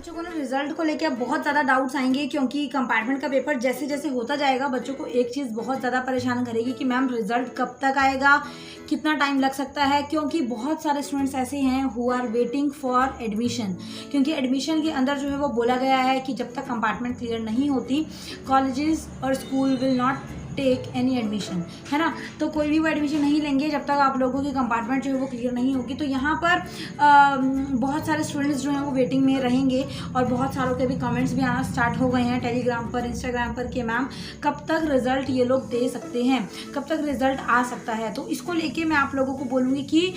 बच्चों को ना रिजल्ट को लेकर बहुत ज़्यादा डाउट्स आएंगे, क्योंकि कंपार्टमेंट का पेपर जैसे जैसे होता जाएगा बच्चों को एक चीज़ बहुत ज़्यादा परेशान करेगी कि मैम रिजल्ट कब तक आएगा, कितना टाइम लग सकता है। क्योंकि बहुत सारे स्टूडेंट्स ऐसे हैं who are waiting for admission, क्योंकि एडमिशन के अंदर जो है वो बोला गया है कि जब तक कंपार्टमेंट क्लियर नहीं होती कॉलेजेस और school will not take any admission, है ना। तो कोई भी वो एडमिशन नहीं लेंगे जब तक आप लोगों की कंपार्टमेंट जो है वो क्लियर नहीं होगी। तो यहाँ पर बहुत सारे स्टूडेंट्स जो हैं वो वेटिंग में रहेंगे और बहुत सारों के भी कमेंट्स भी आना स्टार्ट हो गए हैं टेलीग्राम पर, इंस्टाग्राम पर कि मैम कब तक रिजल्ट ये लोग दे सकते हैं, कब तक रिजल्ट आ सकता है। तो इसको लेके मैं आप लोगों को बोलूँगी कि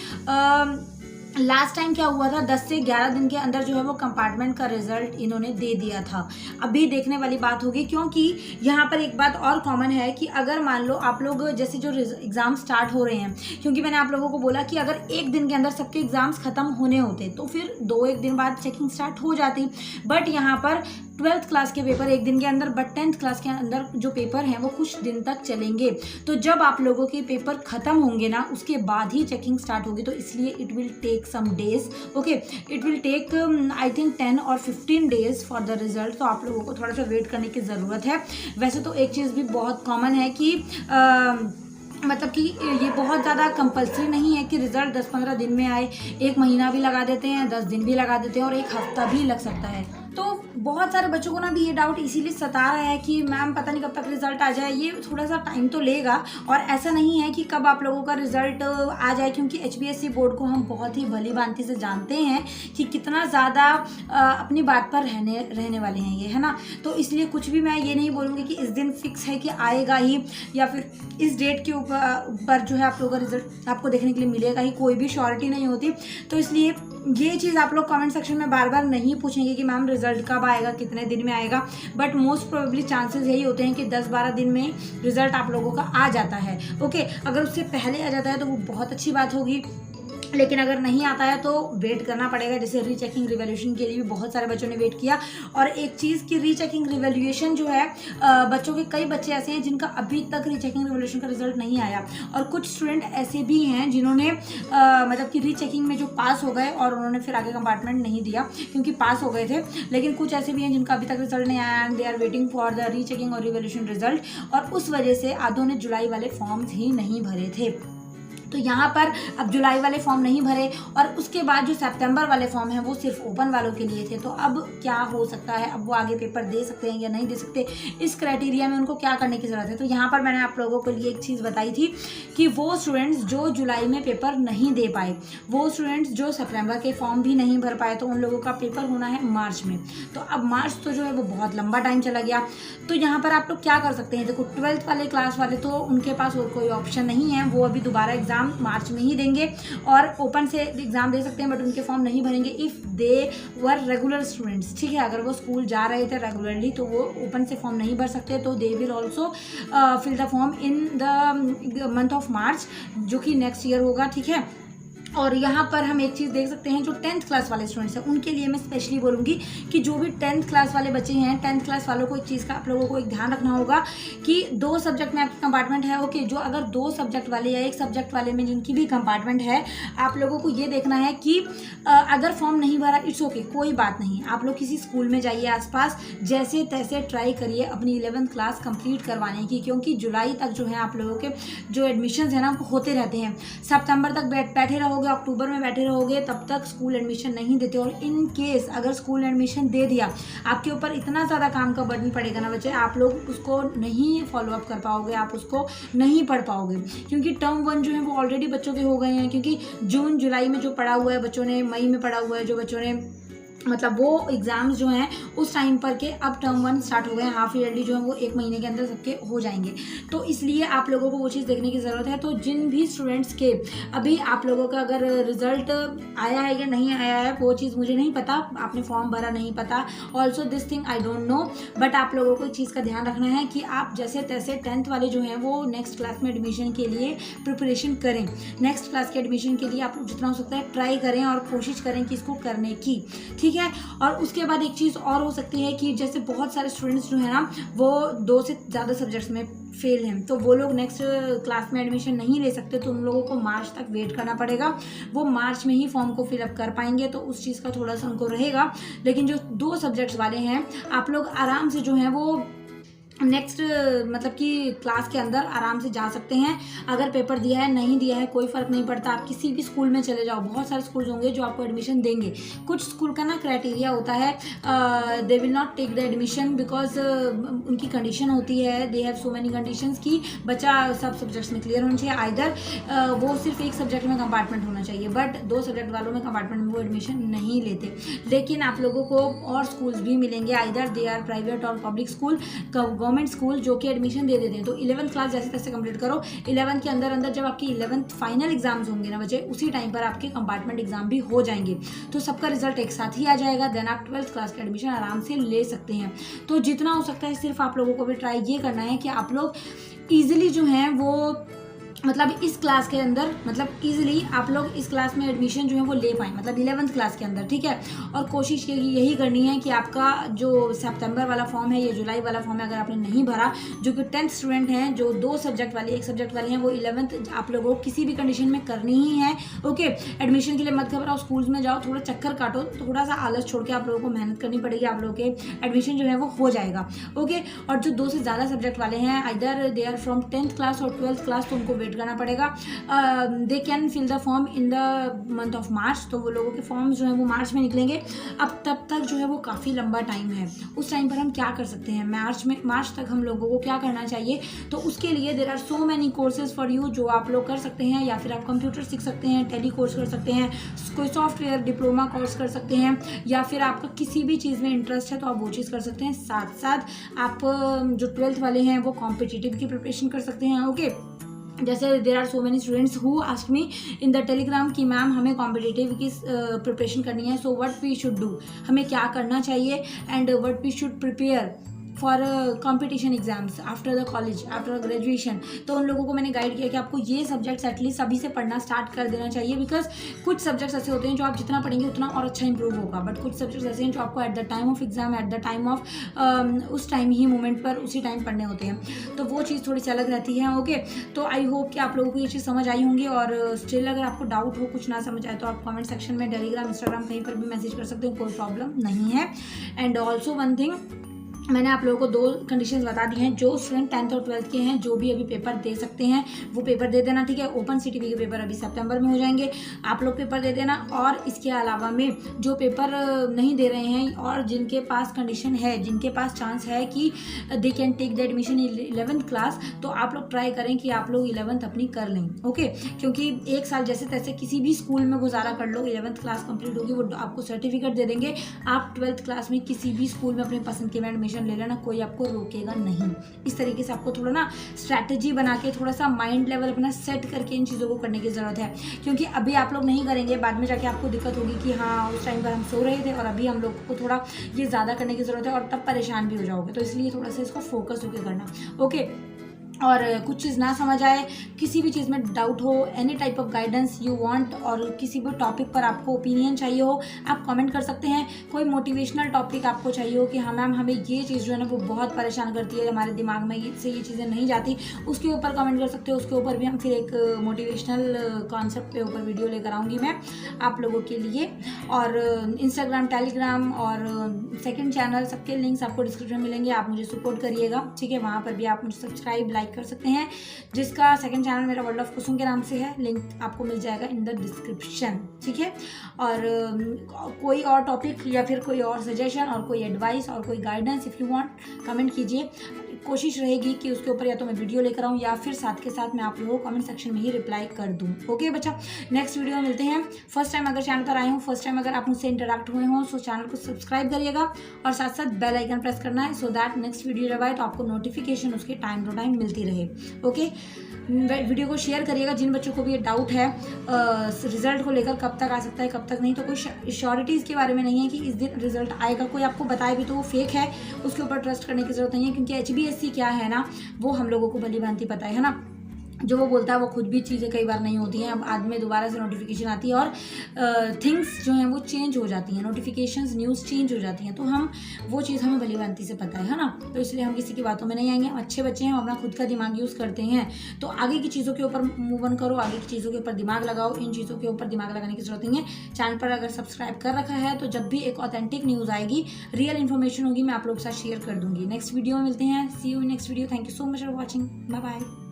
लास्ट टाइम क्या हुआ था, 10 से 11 दिन के अंदर जो है वो कंपार्टमेंट का रिजल्ट इन्होंने दे दिया था। अभी देखने वाली बात होगी, क्योंकि यहाँ पर एक बात और कॉमन है कि अगर मान लो आप लोग जैसे जो एग्ज़ाम स्टार्ट हो रहे हैं, क्योंकि मैंने आप लोगों को बोला कि अगर एक दिन के अंदर सबके एग्ज़ाम्स खत्म होने होते तो फिर 2-1 दिन बाद चेकिंग स्टार्ट हो जाती। बट यहाँ पर 12th क्लास के पेपर एक दिन के अंदर, बट 10th क्लास के अंदर जो पेपर हैं वो कुछ दिन तक चलेंगे। तो जब आप लोगों के पेपर ख़त्म होंगे ना उसके बाद ही चेकिंग स्टार्ट होगी। तो इसलिए it will take some days, okay, it will take I think 10 और 15 डेज फॉर द रिजल्ट। तो आप लोगों को थोड़ा सा वेट करने की ज़रूरत है। वैसे तो एक चीज़ भी बहुत कॉमन है कि मतलब कि ये बहुत ज़्यादा कंपल्सरी नहीं है कि रिज़ल्ट 10-15 दिन में आए। 1 महीना भी लगा देते हैं, 10 दिन भी लगा देते हैं और 1 हफ्ता भी लग सकता है। तो बहुत सारे बच्चों को ना भी ये डाउट इसीलिए सता रहा है कि मैम पता नहीं कब तक रिजल्ट आ जाए। ये थोड़ा सा टाइम तो लेगा और ऐसा नहीं है कि कब आप लोगों का रिजल्ट आ जाए, क्योंकि HBSC बोर्ड को हम बहुत ही भली भांति से जानते हैं कि कितना ज़्यादा अपनी बात पर रहने वाले हैं ये, है ना। तो इसलिए कुछ भी मैं ये नहीं बोलूँगी कि इस दिन फिक्स है कि आएगा ही, या फिर इस डेट के ऊपर जो है आप लोगों का रिजल्ट आपको देखने के लिए मिलेगा ही, कोई भी श्योरिटी नहीं होती। तो इसलिए ये चीज़ आप लोग कमेंट सेक्शन में बार बार नहीं पूछेंगे कि मैम रिजल्ट कब आएगा, कितने दिन में आएगा। बट मोस्ट प्रोबेबली चांसेस यही होते हैं कि 10-12 दिन में रिजल्ट आप लोगों का आ जाता है, ओके। अगर उससे पहले आ जाता है तो वो बहुत अच्छी बात होगी, लेकिन अगर नहीं आता है तो वेट करना पड़ेगा। जैसे रीचेकिंग रिवैल्यूएशन के लिए भी बहुत सारे बच्चों ने वेट किया। और एक चीज़ की रीचेकिंग रिवैल्यूएशन जो है बच्चों के कई बच्चे ऐसे हैं जिनका अभी तक रीचेकिंग रिवैल्यूएशन का रिजल्ट नहीं आया, और कुछ स्टूडेंट ऐसे भी हैं जिन्होंने मतलब कि रीचेकिंग में जो पास हो गए और उन्होंने फिर आगे कंपार्टमेंट नहीं दिया क्योंकि पास हो गए थे। लेकिन कुछ ऐसे भी हैं जिनका अभी तक रिजल्ट नहीं आया and they are waiting for the rechecking और रिवैल्यूएशन रिजल्ट, और उस वजह से आधों ने जुलाई वाले फॉर्म्स ही नहीं भरे थे। तो यहाँ पर अब जुलाई वाले फॉर्म नहीं भरे और उसके बाद जो सितंबर वाले फॉर्म हैं वो सिर्फ ओपन वालों के लिए थे। तो अब क्या हो सकता है, अब वो आगे पेपर दे सकते हैं या नहीं दे सकते, इस क्राइटेरिया में उनको क्या करने की ज़रूरत है। तो यहाँ पर मैंने आप लोगों के लिए एक चीज़ बताई थी कि वो स्टूडेंट्स जो जुलाई में पेपर नहीं दे पाए, वो स्टूडेंट्स जो सितंबर के फॉर्म भी नहीं भर पाए, तो उन लोगों का पेपर होना है मार्च में। तो अब मार्च तो जो है वो बहुत लंबा टाइम चला गया। तो यहाँ पर आप लोग क्या कर सकते हैं, देखो 12th वाले क्लास वाले तो उनके पास और कोई ऑप्शन नहीं है, वो अभी दोबारा एग्जाम मार्च में ही देंगे और ओपन से एग्जाम दे सकते हैं, बट उनके फॉर्म नहीं भरेंगे if they were regular students, ठीक है। अगर वो स्कूल जा रहे थे रेगुलरली तो वो ओपन से फॉर्म नहीं भर सकते, तो they will also fill the form in the month of March, जो कि नेक्स्ट ईयर होगा, ठीक है। और यहाँ पर हम एक चीज़ देख सकते हैं, जो 10th क्लास वाले स्टूडेंट्स हैं उनके लिए मैं स्पेशली बोलूँगी कि जो भी 10th क्लास वाले बच्चे हैं, 10th क्लास वालों को एक चीज़ का आप लोगों को एक ध्यान रखना होगा कि 2 सब्जेक्ट में आपकी कंपार्टमेंट है, ओके। जो अगर 2 सब्जेक्ट वाले या 1 सब्जेक्ट वाले में जिनकी भी कंपार्टमेंट है, आप लोगों को ये देखना है कि अगर फॉर्म नहीं भरा इट्स ओके, कोई बात नहीं। आप लोग किसी स्कूल में जाइए आसपास, जैसे तैसे ट्राई करिए अपनी 11th क्लास कंप्लीट करवाने की, क्योंकि जुलाई तक जो है आप लोगों के जो एडमिशन्स हैं ना वो होते रहते हैं। सितंबर तक बैठे रहोगे, अक्टूबर में बैठे रहोगे, तब तक स्कूल एडमिशन नहीं देते। और इन केस अगर स्कूल एडमिशन दे दिया, आपके ऊपर इतना ज़्यादा काम का बर्डन पड़ेगा ना बच्चे, आप लोग उसको नहीं फॉलो अप कर पाओगे, आप उसको नहीं पढ़ पाओगे, क्योंकि टर्म 1 जो है वो ऑलरेडी बच्चों के हो गए हैं। क्योंकि जून जुलाई में जो पढ़ा हुआ है बच्चों ने, मई में पढ़ा हुआ है जो बच्चों ने, मतलब वो एग्ज़ाम्स जो हैं उस टाइम पर के अब टर्म 1 स्टार्ट हो गए हैं, हाफ ईयरली जो है वो 1 महीने के अंदर सबके हो जाएंगे। तो इसलिए आप लोगों को वो चीज़ देखने की ज़रूरत है। तो जिन भी स्टूडेंट्स के अभी आप लोगों का अगर रिजल्ट आया है या नहीं आया है वो चीज़ मुझे नहीं पता, आपने फॉर्म भरा नहीं पता, also this thing I don't know, but आप लोगों को इस चीज़ का ध्यान रखना है कि आप जैसे तैसे 10th वाले जो हैं वो नेक्स्ट क्लास में एडमिशन के लिए प्रिपरेशन करें। नेक्स्ट क्लास के एडमिशन के लिए आप लोग जितना हो सकता है ट्राई करें और कोशिश करें कि इसको करने की, ठीक है। ठीक है। और उसके बाद एक चीज़ और हो सकती है कि जैसे बहुत सारे स्टूडेंट्स जो है ना वो 2 से ज़्यादा सब्जेक्ट्स में फेल हैं, तो वो लोग नेक्स्ट क्लास में एडमिशन नहीं ले सकते, तो उन लोगों को मार्च तक वेट करना पड़ेगा। वो मार्च में ही फॉर्म को फिलअप कर पाएंगे, तो उस चीज़ का थोड़ा सा उनको रहेगा। लेकिन जो 2 सब्जेक्ट्स वाले हैं आप लोग आराम से जो है वो नेक्स्ट मतलब कि क्लास के अंदर आराम से जा सकते हैं। अगर पेपर दिया है नहीं दिया है कोई फ़र्क नहीं पड़ता, आप किसी भी स्कूल में चले जाओ, बहुत सारे स्कूल्स होंगे जो आपको एडमिशन देंगे। कुछ स्कूल का ना क्राइटेरिया होता है, they will not take the admission because उनकी कंडीशन होती है, they have so many conditions कि बच्चा सब सब्जेक्ट्स में क्लियर होना चाहिए, आइदर वो सिर्फ एक सब्जेक्ट में कंपार्टमेंट होना चाहिए, बट 2 सब्जेक्ट वालों में कंपार्टमेंट में वो एडमिशन नहीं लेते। लेकिन आप लोगों को और स्कूल्स भी मिलेंगे, आइदर दे आर प्राइवेट और पब्लिक स्कूल, गवर्नमेंट स्कूल जो कि एडमिशन दे देते हैं। तो 11th क्लास जैसे तैसे कंप्लीट करो, 11th के अंदर अंदर जब आपकी 11th फाइनल एग्जाम्स होंगे ना बच्चे, उसी टाइम पर आपके कंपार्टमेंट एग्जाम भी हो जाएंगे, तो सबका रिजल्ट एक साथ ही आ जाएगा। देन आप 12th क्लास का एडमिशन आराम से ले सकते हैं। तो जितना हो सकता है सिर्फ आप लोगों को भी ट्राई ये करना है कि आप लोग ईजिली जो हैं वो मतलब इस क्लास के अंदर मतलब ईजिली आप लोग इस क्लास में एडमिशन जो है वो ले पाएँ, मतलब 11th क्लास के अंदर, ठीक है। और कोशिश यही करनी है कि आपका जो सितंबर वाला फॉर्म है या जुलाई वाला फॉर्म है, अगर आपने नहीं भरा, जो कि 10th स्टूडेंट हैं जो 2 सब्जेक्ट वाले 1 सब्जेक्ट वाले हैं, वो 11th आप लोगों को किसी भी कंडीशन में करनी ही है। ओके, एडमिशन के लिए मत घबराओ, स्कूल्स में जाओ, थोड़ा चक्कर काटो, थोड़ा सा आलस छोड़ के आप लोगों को मेहनत करनी पड़ेगी, आप लोगों के एडमिशन जो है वो हो जाएगा। ओके, और जो 2 से ज़्यादा सब्जेक्ट वाले हैं, either they are from 10th class और 12th क्लास, तो उनको वेट करना पड़ेगा। They can fill the form in the month of March, तो वो लोगों के फॉर्म्स जो है वो मार्च में निकलेंगे। अब तब तक जो है वो काफ़ी लंबा टाइम है, उस टाइम पर हम क्या कर सकते हैं, मार्च तक हम लोगों को क्या करना चाहिए। तो उसके लिए there are so many courses for you जो आप लोग कर सकते हैं, या फिर आप कंप्यूटर सीख सकते हैं, टेली कोर्स कर सकते हैं, कोई सॉफ्टवेयर डिप्लोमा कोर्स कर सकते हैं, या फिर आपका किसी भी चीज़ में इंटरेस्ट है तो आप वो चीज़ कर सकते हैं। साथ साथ आप जो 12th वाले हैं वो कॉम्पिटिटिव की प्रिपरेशन कर सकते हैं। ओके, जैसे there are so many students who ask me in the Telegram कि मैम हमें कॉम्पिटिटिव की प्रिपरेशन करनी है, so what we should do, हमें क्या करना चाहिए, and what we should prepare for competition exams after the college, after graduation. तो उन लोगों को मैंने गाइड किया कि आपको ये सब्जेक्ट्स एटलीस्ट अभी से पढ़ना स्टार्ट कर देना चाहिए, बिकॉज कुछ सब्जेक्ट्स ऐसे होते हैं जो आप जितना पढ़ेंगे उतना और अच्छा इंप्रूव होगा, बट कुछ सब्जेक्ट्स ऐसे हैं जो आपको at the time of exam, at the time of उस टाइम ही मोमेंट पर उसी टाइम पढ़ने होते हैं, तो वो चीज़ थोड़ी सी अलग रहती है। ओके, तो आई होप कि आप लोगों को ये चीज़ समझ आई होंगी, और स्टिल अगर आपको डाउट हो, कुछ ना समझ आए, तो आप कमेंट सेक्शन में, टेलीग्राम, इंस्टाग्राम कहीं पर भी मैसेज कर सकते हो, कोई प्रॉब्लम नहीं है। एंड ऑल्सो वन थिंग, मैंने आप लोगों को 2 कंडीशंस बता दी हैं। जो स्टूडेंट 10th और 12th के हैं, जो भी अभी पेपर दे सकते हैं वो पेपर दे देना, ठीक है। ओपन सीटीपी के पेपर अभी सितंबर में हो जाएंगे, आप लोग पेपर दे देना। और इसके अलावा में जो पेपर नहीं दे रहे हैं और जिनके पास कंडीशन है, जिनके पास चांस है कि they can take the admission in 11th class, तो आप लोग ट्राई करें कि आप लोग 11th अपनी कर लें। ओके, क्योंकि 1 साल जैसे तैसे किसी भी स्कूल में गुजारा कर लो, 11th क्लास कंप्लीट होगी, वो आपको सर्टिफिकेट दे देंगे। आप 12th क्लास में किसी भी स्कूल में अपने पसंद के में एडमिशन ले लेना, कोई आपको रोकेगा नहीं। इस तरीके से आपको थोड़ा ना स्ट्रैटेजी बना के, थोड़ा सा माइंड लेवल अपना सेट करके इन चीज़ों को करने की ज़रूरत है, क्योंकि अभी आप लोग नहीं करेंगे, बाद में जाके आपको दिक्कत होगी कि हाँ उस टाइम पर हम सो रहे थे और अभी हम लोग को थोड़ा ये ज़्यादा करने की ज़रूरत है, और तब परेशान भी हो जाओगे। तो इसलिए थोड़ा सा इसको फोकस होकर करना। ओके, और कुछ चीज़ ना समझ आए, किसी भी चीज़ में डाउट हो, any type of guidance you want, और किसी भी टॉपिक पर आपको ओपिनियन चाहिए हो, आप कमेंट कर सकते हैं। कोई मोटिवेशनल टॉपिक आपको चाहिए हो कि हाँ मैम हमें ये चीज़ जो है ना वो बहुत परेशान करती है, हमारे दिमाग में से ये चीज़ें नहीं जाती, उसके ऊपर कमेंट कर सकते हो। उसके ऊपर भी हम फिर एक मोटिवेशनल कॉन्सेप्ट पे ऊपर वीडियो लेकर आऊँगी मैं आप लोगों के लिए। और इंस्टाग्राम, टेलीग्राम और सेकेंड चैनल, सबके लिंक्स आपको डिस्क्रिप्शन में मिलेंगे, आप मुझे सपोर्ट करिएगा, ठीक है। वहाँ पर भी आप मुझे सब्सक्राइब, लाइक कर सकते हैं, जिसका सेकंड चैनल मेरा वर्ल्ड ऑफ कुसुम के नाम से है, लिंक आपको मिल जाएगा इन द डिस्क्रिप्शन, ठीक है। और कोई और टॉपिक या फिर कोई और सजेशन और कोई एडवाइस और कोई guidance if you want, comment कीजिए। कोशिश रहेगी कि उसके ऊपर या तो मैं वीडियो लेकर आऊँ या फिर साथ के साथ मैं आप लोगों को कमेंट सेक्शन में ही रिप्लाई कर दूँ। ओके बच्चा, नेक्स्ट वीडियो में मिलते हैं। फर्स्ट टाइम अगर चैनल पर आए हों, फर्स्ट टाइम अगर आप मुझसे इंटरेक्ट हुए हों, तो चैनल को सब्सक्राइब करिएगा और साथ साथ बेल आइकन प्रेस करना है, सो दैट नेक्स्ट वीडियो जब आए तो आपको नोटिफिकेशन उसके टाइम टू टाइम मिलती रहे। ओके, वीडियो को शेयर करिएगा जिन बच्चों को भी ये डाउट है रिजल्ट को लेकर, कब तक आ सकता है कब तक नहीं, तो कोई श्योरिटी इसके बारे में नहीं है कि इस दिन रिजल्ट आएगा। कोई आपको बताए भी तो वो फेक है, उसके ऊपर ट्रस्ट करने की जरूरत नहीं है, क्योंकि HBSC क्या है ना वो हम लोगों को भली भांति पता है ना। जो वो बोलता है वो खुद भी चीज़ें कई बार नहीं होती हैं। अब बाद में दोबारा से नोटिफिकेशन आती है और थिंग्स जो हैं वो चेंज हो जाती हैं, नोटिफिकेशंस न्यूज़ चेंज हो जाती हैं। तो हम वो चीज़ हमें भली भांति से पता है ना, तो इसलिए हम किसी की बातों में नहीं आएंगे। हम अच्छे बच्चे हैं, हम अपना खुद का दिमाग यूज़ करते हैं। तो आगे की चीज़ों के ऊपर मूव ऑन करो, आगे की चीज़ों के ऊपर दिमाग लगाओ, इन चीज़ों के ऊपर दिमाग लगाने की जरूरत नहीं है। चैनल पर अगर सब्सक्राइब कर रखा है तो जब भी एक ऑथेंटिक न्यूज़ आएगी, रियल इन्फॉर्मेशन होगी, मैं आप लोग के साथ शेयर कर दूंगी। नेक्स्ट वीडियो में मिलते हैं। See you in next video. Thank you so much for watching. Bye bye.